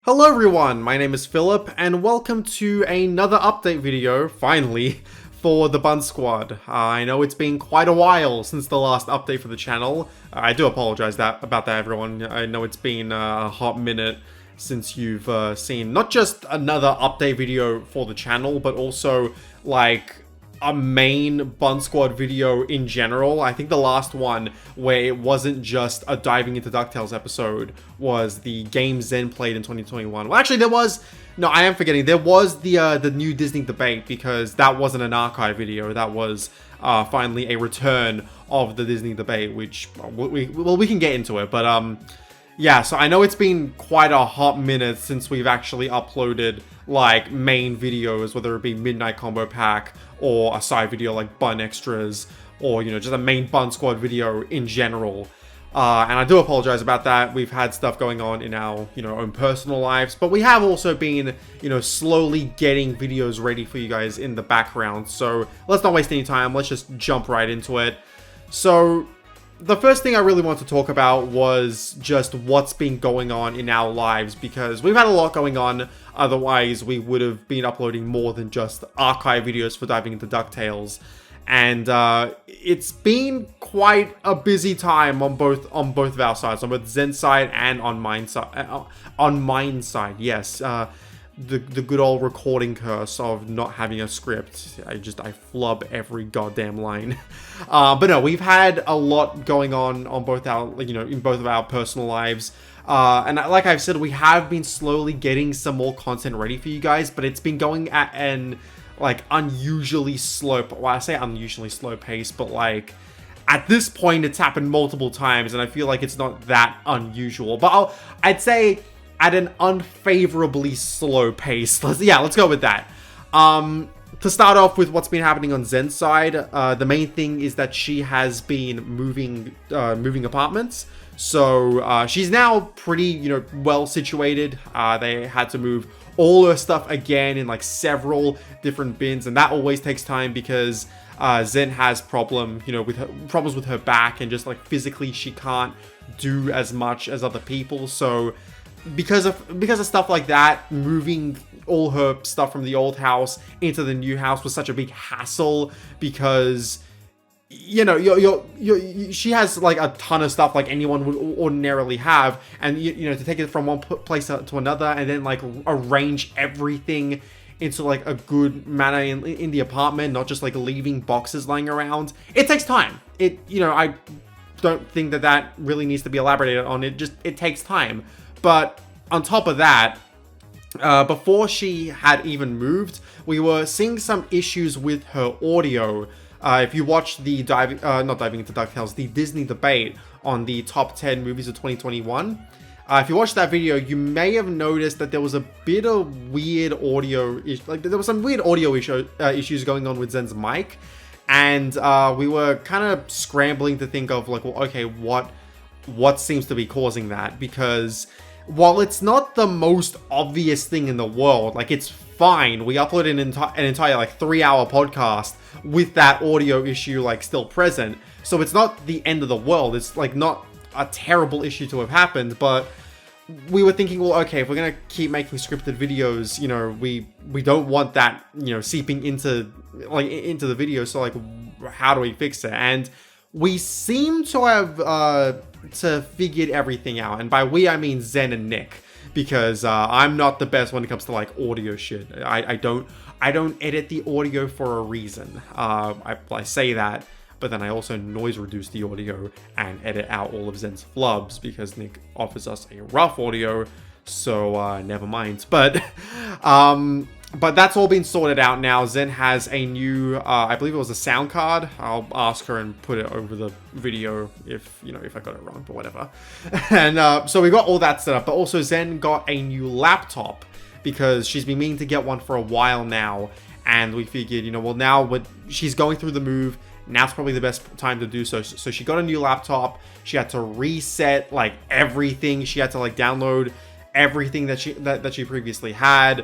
Hello everyone, my name is Philip, and welcome to another update video, finally, for the Bun Squad. I know it's been quite a while since the last update for the channel. I do apologize about that, everyone. I know it's been a hot minute since you've seen not just another update video for the channel, but also, like, a main Bun Squad video in general. I think the last one where it wasn't just a diving into DuckTales episode was the game Zen played in 2021. Well, actually, I am forgetting. There was the new Disney debate, because that wasn't an archive video. That was finally a return of the Disney debate, which we can get into it. But yeah, so I know it's been quite a hot minute since we've actually uploaded like main videos, whether it be Midnight Combo Pack or a side video like Bun Extras, or, you know, just a main Bun Squad video in general. And I do apologize about that. We've had stuff going on in our, own personal lives, but we have also been, slowly getting videos ready for you guys in the background. So let's not waste any time. Let's just jump right into it. So the first thing I really want to talk about was just what's been going on in our lives, because we've had a lot going on. Otherwise, we would have been uploading more than just archive videos for diving into DuckTales. And it's been quite a busy time on both of our sides, on both Zen's side and on mine side. Yes, the good old recording curse of not having a script. I flub every goddamn line. But no, we've had a lot going on both our, in both of our personal lives. And like I've said, we have been slowly getting some more content ready for you guys, but it's been going at an unusually slow, well, I say unusually slow pace, but like at this point it's happened multiple times, and I feel like it's not that unusual. But I'd say at an unfavorably slow pace. Let's go with that. To start off with what's been happening on Zen's side, the main thing is that she has been moving apartments. So she's now pretty, well situated. They had to move all her stuff again in like several different bins, and that always takes time because Zen has problems with her back, and just like physically she can't do as much as other people. So because of stuff like that, moving all her stuff from the old house into the new house was such a big hassle, because she has like a ton of stuff like anyone would ordinarily have, and to take it from one place to another and then like arrange everything into like a good manner in the apartment, not just like leaving boxes lying around. It takes time. I don't think that really needs to be elaborated on. It takes time. But on top of that, before she had even moved, we were seeing some issues with her audio. If you watch the not diving into DuckTales, the Disney debate on the top 10 movies of 2021, if you watch that video, you may have noticed that there was a bit of weird audio, there was some weird audio issues going on with Zen's mic, and we were kind of scrambling to think of like, well, okay, what seems to be causing that? Because while it's not the most obvious thing in the world, like, it's fine. We uploaded an entire like 3-hour podcast with that audio issue like still present, so it's not the end of the world. It's like not a terrible issue to have happened, but we were thinking, well, okay, if we're gonna keep making scripted videos, we don't want that seeping into the video. So like, how do we fix it? And we seem to have figured everything out, and by we I mean Zen and Nick, because I'm not the best when it comes to like audio shit. I don't edit the audio for a reason. I say that, but then I also noise reduce the audio and edit out all of Zen's flubs, because Nick offers us a rough audio. So never mind. But that's all been sorted out now. Zen has a new, I believe it was a sound card. I'll ask her and put it over the video if I got it wrong, but whatever. And so we got all that set up, but also Zen got a new laptop, because she's been meaning to get one for a while now. And we figured, well, now she's going through the move, now's probably the best time to do so. So she got a new laptop. She had to reset like everything. She had to like download everything that she previously had.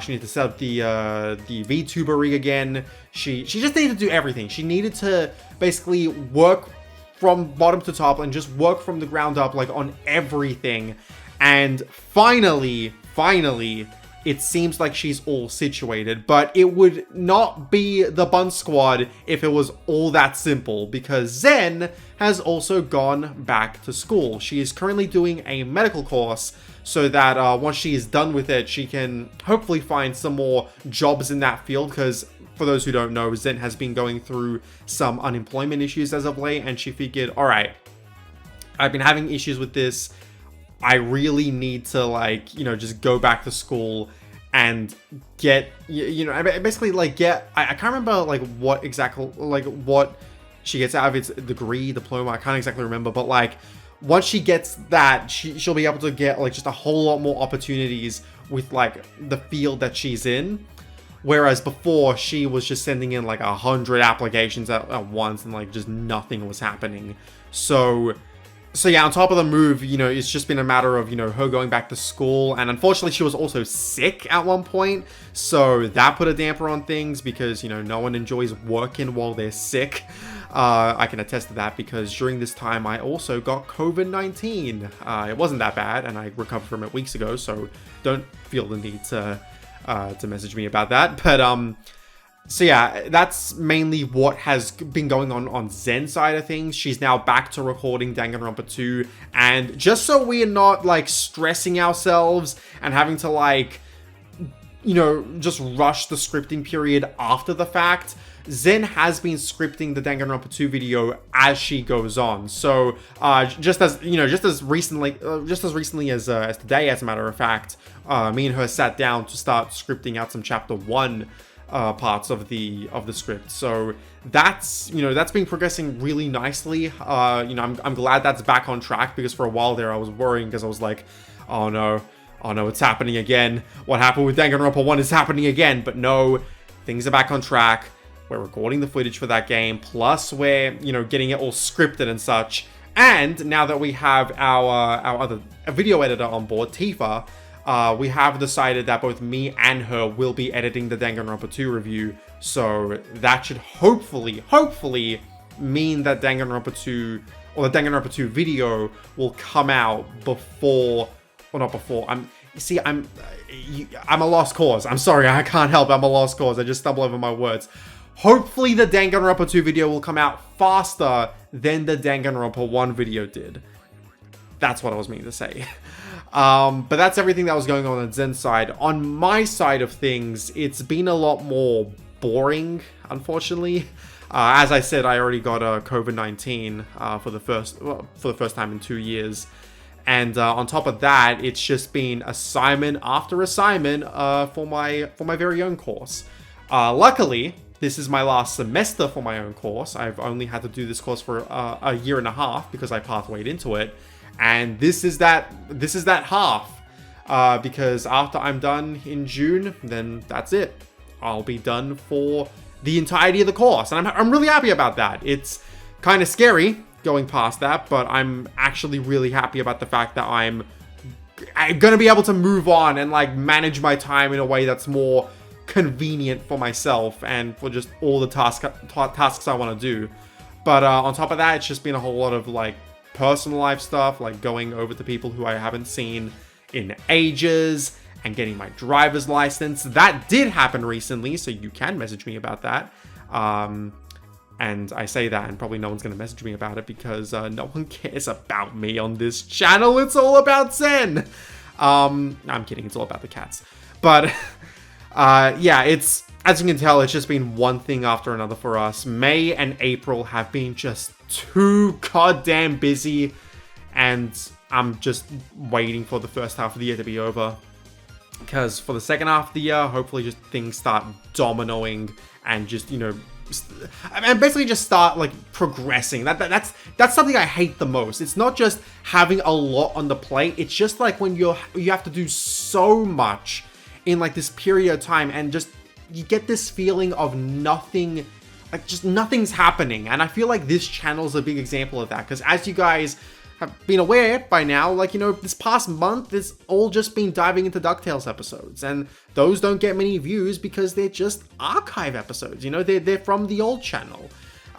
She needed to set up the VTuber rig again. She just needed to do everything. She needed to basically work from bottom to top and just work from the ground up, like on everything. And finally, finally, it seems like she's all situated, but it would not be the Bun Squad if it was all that simple, because Zen has also gone back to school. She is currently doing a medical course so that once she is done with it, she can hopefully find some more jobs in that field, because for those who don't know, Zen has been going through some unemployment issues as of late, and she figured, all right, I've been having issues with this. I really need to, like, you know, just go back to school and get, you know, basically, like, get, I can't remember, like, what exactly, like, what she gets out of its degree, diploma, I can't exactly remember, but, like, once she gets that, she'll be able to get, like, just a whole lot more opportunities with, like, the field that she's in. Whereas before, she was just sending in, like, 100 applications at once, and, like, just nothing was happening. So yeah, on top of the move, you know, it's just been a matter of, you know, her going back to school. And unfortunately, she was also sick at one point. So that put a damper on things because, you know, no one enjoys working while they're sick. I can attest to that because during this time, I also got COVID-19. It wasn't that bad, and I recovered from it weeks ago. So don't feel the need to message me about that. But, so yeah, that's mainly what has been going on Zen's side of things. She's now back to recording Danganronpa 2, and just so we're not, like, stressing ourselves and having to, like, you know, just rush the scripting period after the fact, Zen has been scripting the Danganronpa 2 video as she goes on. So, just as recently as today, as a matter of fact, me and her sat down to start scripting out some chapter 1 parts of the script. So that's, you know, that's been progressing really nicely. You know, I'm glad that's back on track, because for a while there I was worrying, because I was like, oh no, it's happening again. What happened with Danganronpa 1 is happening again. But no, things are back on track. We're recording the footage for that game, plus we're, you know, getting it all scripted and such. And now that we have our other video editor on board, Tifa, we have decided that both me and her will be editing the Danganronpa 2 review. So that should hopefully mean that Danganronpa 2, or the Danganronpa 2 video, will come out before, or not before. I'm a lost cause. I'm sorry, I can't help. I'm a lost cause. I just stumble over my words. Hopefully the Danganronpa 2 video will come out faster than the Danganronpa 1 video did. That's what I was meaning to say. But that's everything that was going on Zen's side. On my side of things, it's been a lot more boring, unfortunately. As I said, I already got a COVID-19 for the first time in 2 years. And on top of that, it's just been assignment after assignment for my very own course. Luckily, this is my last semester for my own course. I've only had to do this course for a year and a half because I pathwayed into it. And this is that half, because after I'm done in June, then that's it. I'll be done for the entirety of the course, and I'm really happy about that. It's kind of scary going past that, but I'm actually really happy about the fact that I'm gonna be able to move on and, like, manage my time in a way that's more convenient for myself and for just all the tasks I want to do. But on top of that, it's just been a whole lot of, like, personal life stuff, like going over to people who I haven't seen in ages and getting my driver's license. That did happen recently, so you can message me about that. And I say that, and probably no one's going to message me about it because no one cares about me on this channel. It's all about Zen. I'm kidding. It's all about the cats. But yeah, it's, as you can tell, it's just been one thing after another for us. May and April have been just too goddamn busy, and I'm just waiting for the first half of the year to be over, because for the second half of the year, hopefully just things start dominoing and just, you know, and basically just start, like, progressing. That's something I hate the most. It's not just having a lot on the plate. It's just like when you have to do so much in, like, this period of time, and just you get this feeling of nothing, like, just nothing's happening. And I feel like this channel is a big example of that, because as you guys have been aware by now, like, you know, this past month, it's all just been diving into DuckTales episodes, and those don't get many views because they're just archive episodes, you know, they're from the old channel.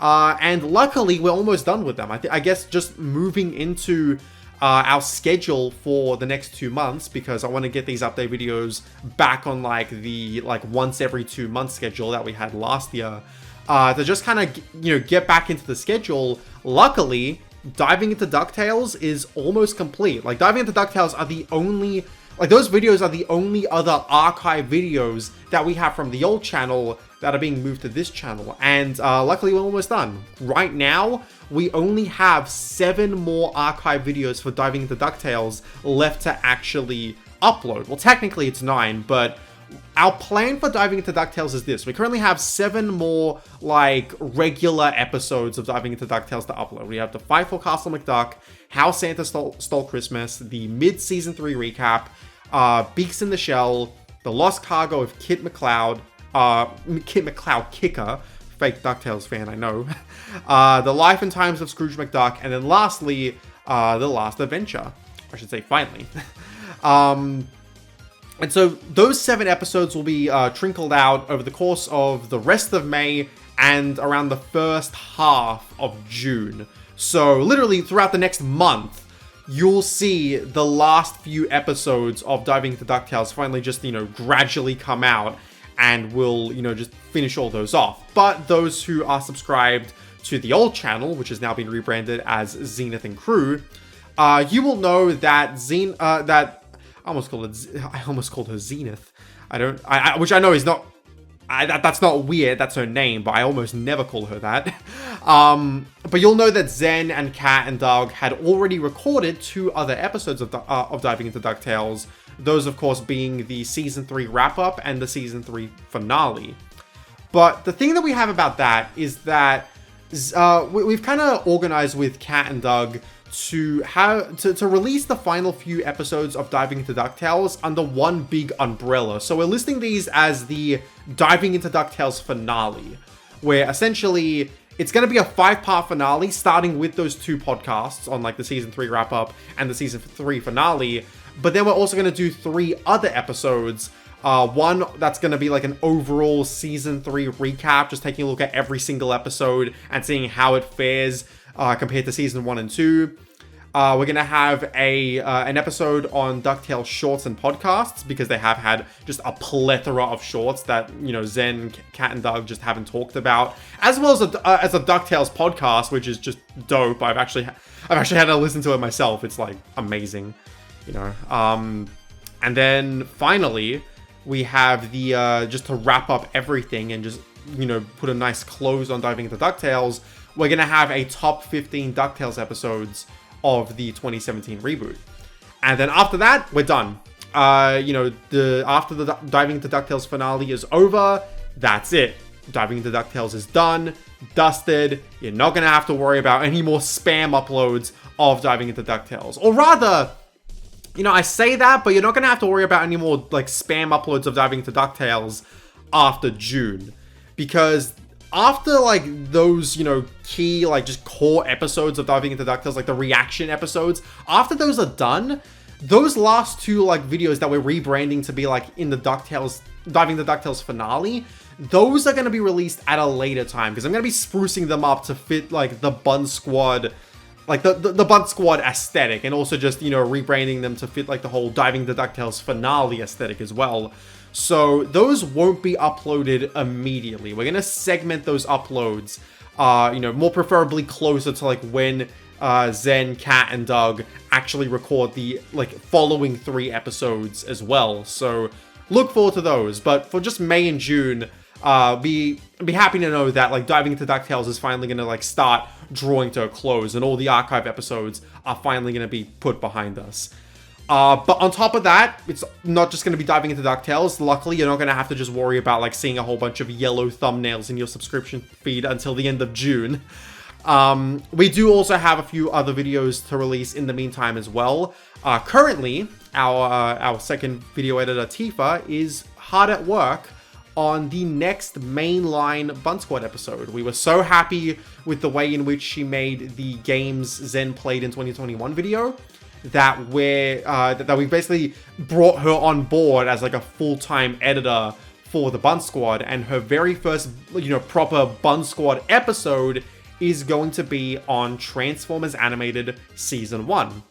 And luckily, we're almost done with them. I guess just moving into our schedule for the next 2 months, because I want to get these update videos back on like the once every 2 month schedule that we had last year, to just kind of get back into the schedule. Luckily, Diving into DuckTales is almost complete. Like, Diving into DuckTales are the only, like, those videos are the only other archive videos that we have from the old channel that are being moved to this channel. And luckily, we're almost done. Right now, we only have 7 more archive videos for Diving into DuckTales left to actually upload. Well, technically it's 9, but our plan for Diving into DuckTales is this. We currently have 7 more, like, regular episodes of Diving into DuckTales to upload. We have the Fight for Castle McDuck, How Santa Stole Christmas, the mid-season 3 recap, Beaks in the Shell, The Lost Cargo of Kit McCloud Kicker, fake DuckTales fan, I know, The Life and Times of Scrooge McDuck, and then lastly, The Last Adventure. I should say, finally. And so those 7 episodes will be trickled out over the course of the rest of May and around the first half of June. So literally throughout the next month, you'll see the last few episodes of Diving into DuckTales finally just, gradually come out, and we'll, just finish all those off. But those who are subscribed to the old channel, which has now been rebranded as Zenith and Crew, you will know that I almost called her Zenith. Which I know is not, that's not weird, that's her name, but I almost never call her that. But you'll know that Zen and Kat and Doug had already recorded 2 other episodes of Diving into DuckTales. Those, of course, being the Season 3 wrap-up and the Season 3 finale. But the thing that we have about that is that we've kind of organized with Kat and Doug to release the final few episodes of Diving into DuckTales under one big umbrella. So we're listing these as the Diving into DuckTales finale, where essentially it's going to be a 5-part finale, starting with those 2 podcasts on like the Season 3 wrap-up and the Season 3 finale. But then we're also going to do 3 other episodes. One that's going to be like an overall Season 3 recap, just taking a look at every single episode and seeing how it fares compared to Season 1 and 2. We're going to have an episode on DuckTales shorts and podcasts, because they have had just a plethora of shorts that, Zen, Kat, and Doug just haven't talked about, as well as a DuckTales podcast, which is just dope. I've actually had to listen to it myself. It's like amazing, And then finally, we have the just to wrap up everything and just put a nice close on Diving into DuckTales. We're going to have a top 15 DuckTales episodes of the 2017 reboot. And then after that, we're done. After the Diving into DuckTales finale is over, that's it. Diving into DuckTales is done, dusted. You're not going to have to worry about any more spam uploads of Diving into DuckTales. Or rather, I say that, but you're not going to have to worry about any more like spam uploads of Diving into DuckTales after June. Because after, like, those, key, like, just core episodes of Diving into DuckTales, like, the reaction episodes, after those are done, those last 2, like, videos that we're rebranding to be, like, in the Diving into DuckTales finale, those are going to be released at a later time, because I'm going to be sprucing them up to fit, like, the Bun Squad, like, the Bun Squad aesthetic, and also just, rebranding them to fit, like, the whole Diving into DuckTales finale aesthetic as well. So those won't be uploaded immediately. We're going to segment those uploads, more preferably closer to like when Zen, Kat, and Doug actually record the like following 3 episodes as well. So look forward to those. But for just May and June, be happy to know that like Diving into DuckTales is finally going to like start drawing to a close, and all the archive episodes are finally going to be put behind us. But on top of that, it's not just going to be Diving into DuckTales. Luckily, you're not going to have to just worry about like seeing a whole bunch of yellow thumbnails in your subscription feed until the end of June. We do also have a few other videos to release in the meantime as well. Currently, our second video editor, Tifa, is hard at work on the next mainline Bun Squad episode. We were so happy with the way in which she made the games Zen played in 2021 video that we've basically brought her on board as like a full-time editor for the Bun Squad, and her very first, proper Bun Squad episode is going to be on Transformers Animated Season 1.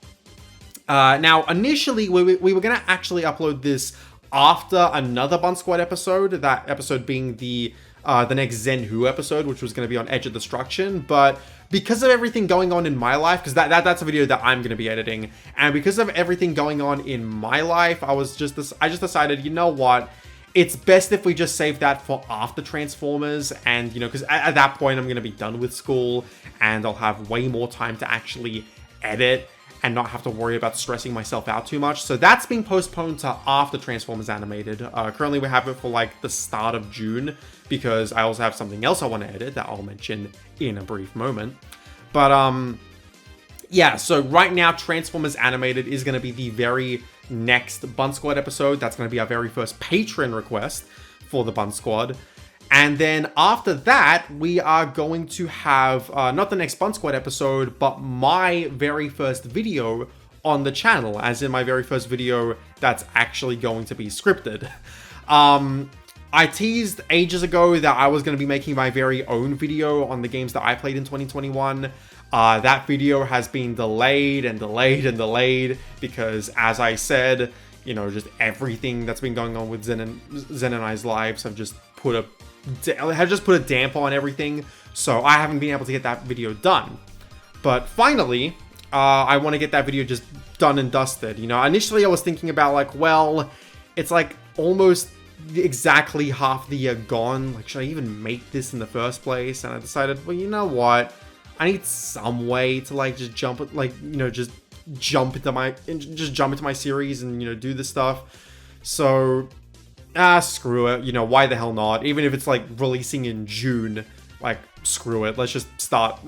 Now, initially, we were going to actually upload this after another Bun Squad episode, that episode being the next Zen Who episode, which was going to be on Edge of Destruction, but because of everything going on in my life, because that's a video that I'm going to be editing, and because of everything going on in my life, I just decided, you know what, it's best if we just save that for after Transformers, and, you know, because at that point, I'm going to be done with school, and I'll have way more time to actually edit, and not have to worry about stressing myself out too much. So that's being postponed to after Transformers Animated. Currently we have it for like the start of June, because I also have something else I want to edit that I'll mention in a brief moment. But yeah, so right now Transformers Animated is going to be the very next Bun Squad episode. That's going to be our very first Patreon request for the Bun Squad. And then after that, we are going to have, not the next Bun Squad episode, but my very first video on the channel, as in my very first video that's actually going to be scripted. I teased ages ago that I was going to be making my very own video on the games that I played in 2021. That video has been delayed and delayed and delayed because, as I said, you know, just everything that's been going on with Zen and I's lives have just put a damper on everything, so I haven't been able to get that video done. But finally, I want to get that video just done and dusted. You know, initially I was thinking about like, well, it's like almost exactly half the year gone. Like, should I even make this in the first place? And I decided, well, you know what? I need some way to like just jump into my series and, you know, do this stuff. So screw it, you know, why the hell not? Even if it's like releasing in June, like, screw it, let's just start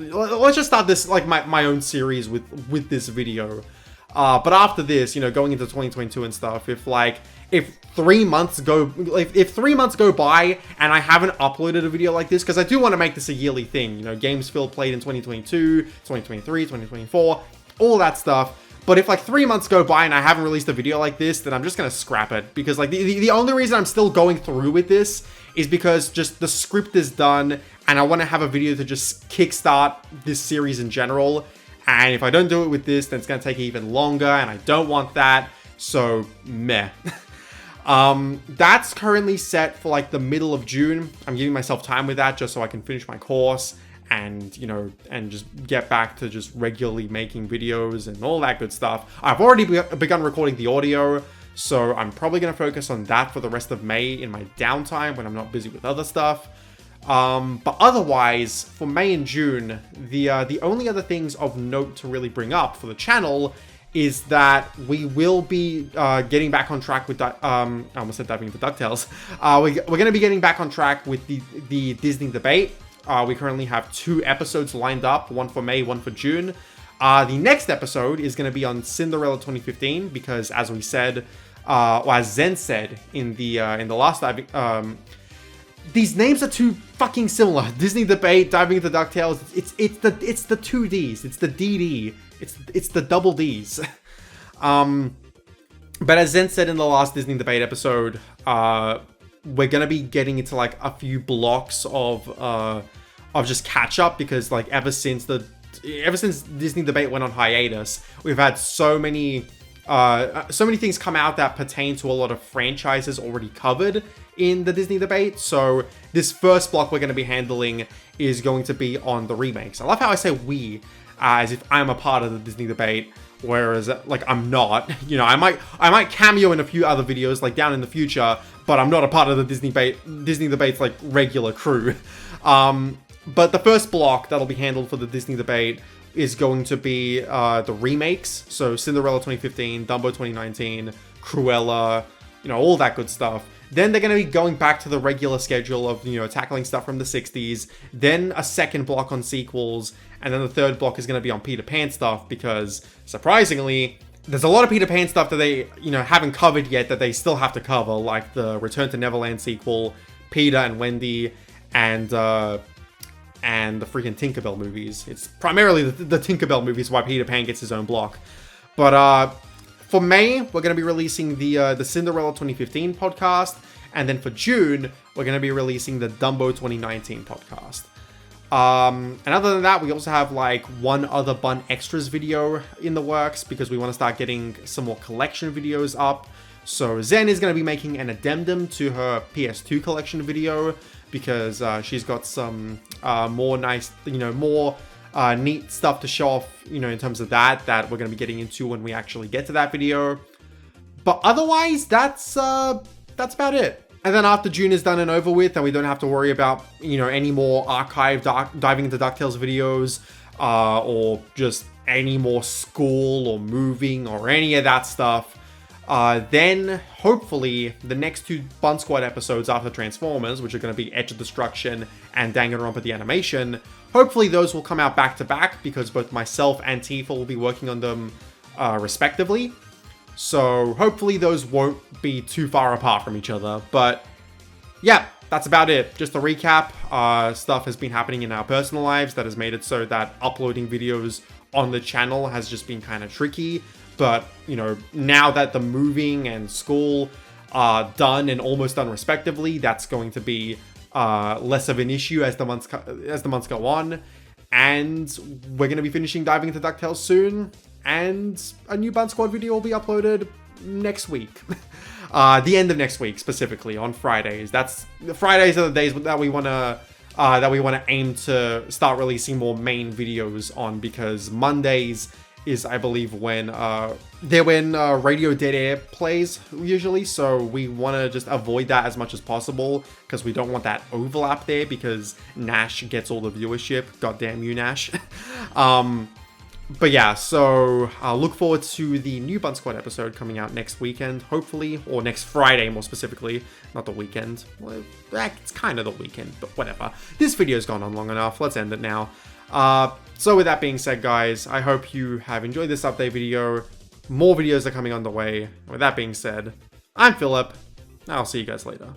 this, like, my own series with this video. But after this, you know, going into 2022 and stuff, if 3 months go by and I haven't uploaded a video like this, because I do want to make this a yearly thing, you know, games Phil played in 2022, 2023, 2024, all that stuff. But if like 3 months go by and I haven't released a video like this, then I'm just going to scrap it. Because like the only reason I'm still going through with this is because just the script is done and I want to have a video to just kickstart this series in general. And if I don't do it with this, then it's going to take even longer and I don't want that. So meh. That's currently set for like the middle of June. I'm giving myself time with that just so I can finish my course. And, you know, and just get back to just regularly making videos and all that good stuff. I've already begun recording the audio, so I'm probably going to focus on that for the rest of May in my downtime when I'm not busy with other stuff. But otherwise, for May and June, the only other things of note to really bring up for the channel is that we will be getting back on track with that. I almost said diving into DuckTales. We're going to be getting back on track with the Disney debate. We currently have 2 episodes lined up, one for May, one for June. The next episode is going to be on Cinderella 2015 because, as we said, or as Zen said in the last diving, these names are too fucking similar. Disney debate, diving into DuckTales. It's the 2 Ds. It's the DD. It's the double Ds. But as Zen said in the last Disney debate episode, we're gonna be getting into like a few blocks of just catch up because like ever since Disney debate went on hiatus, we've had so many things come out that pertain to a lot of franchises already covered in the Disney debate. So this first block we're going to be handling is going to be on the remakes. I love how I say we, as if I'm a part of the Disney debate, whereas like I'm not. You know, I might cameo in a few other videos like down in the future, but I'm not a part of the Disney debate's like regular crew. But the first block that'll be handled for the Disney debate is going to be the remakes. So Cinderella 2015, Dumbo 2019, Cruella, you know, all that good stuff. Then they're going to be going back to the regular schedule of, you know, tackling stuff from the 60s. Then a second block on sequels. And then the third block is going to be on Peter Pan stuff because, surprisingly, there's a lot of Peter Pan stuff that they, you know, haven't covered yet that they still have to cover, like the Return to Neverland sequel, Peter and Wendy, and the freaking Tinkerbell movies. It's primarily the Tinkerbell movies why Peter Pan gets his own block. But for May, we're going to be releasing the Cinderella 2015 podcast, and then for June, we're going to be releasing the Dumbo 2019 podcast. And other than that, we also have like one other Bun Extras video in the works because we want to start getting some more collection videos up. So Zen is going to be making an addendum to her PS2 collection video because she's got some more nice, more neat stuff to show off, in terms of that we're going to be getting into when we actually get to that video. But otherwise, that's about it. And then after June is done and over with, and we don't have to worry about, any more archive diving into DuckTales videos, or just any more school or moving or any of that stuff, then hopefully the next two Bun Squad episodes after Transformers, which are going to be Edge of Destruction and Danganronpa the Animation, hopefully those will come out back to back because both myself and Tifa will be working on them respectively. So hopefully those won't be too far apart from each other. But yeah, that's about it. Just a recap, stuff has been happening in our personal lives that has made it so that uploading videos on the channel has just been kind of tricky. But, now that the moving and school are done and almost done respectively, that's going to be less of an issue as the months go on. And we're going to be finishing diving into DuckTales soon. And a new Bun Squad video will be uploaded next week. The end of next week, specifically on Fridays. Fridays are the days that we want to aim to start releasing more main videos on, because Mondays is, I believe, when Radio Dead Air plays usually. So we want to just avoid that as much as possible because we don't want that overlap there, because Nash gets all the viewership. Goddamn you, Nash. But yeah, so I'll look forward to the new Bun Squad episode coming out next weekend, hopefully, or next Friday more specifically, not the weekend. Well, it's kind of the weekend, but whatever. This video's gone on long enough, let's end it now. So with that being said, guys, I hope you have enjoyed this update video. More videos are coming on the way. With that being said, I'm Philip, and I'll see you guys later.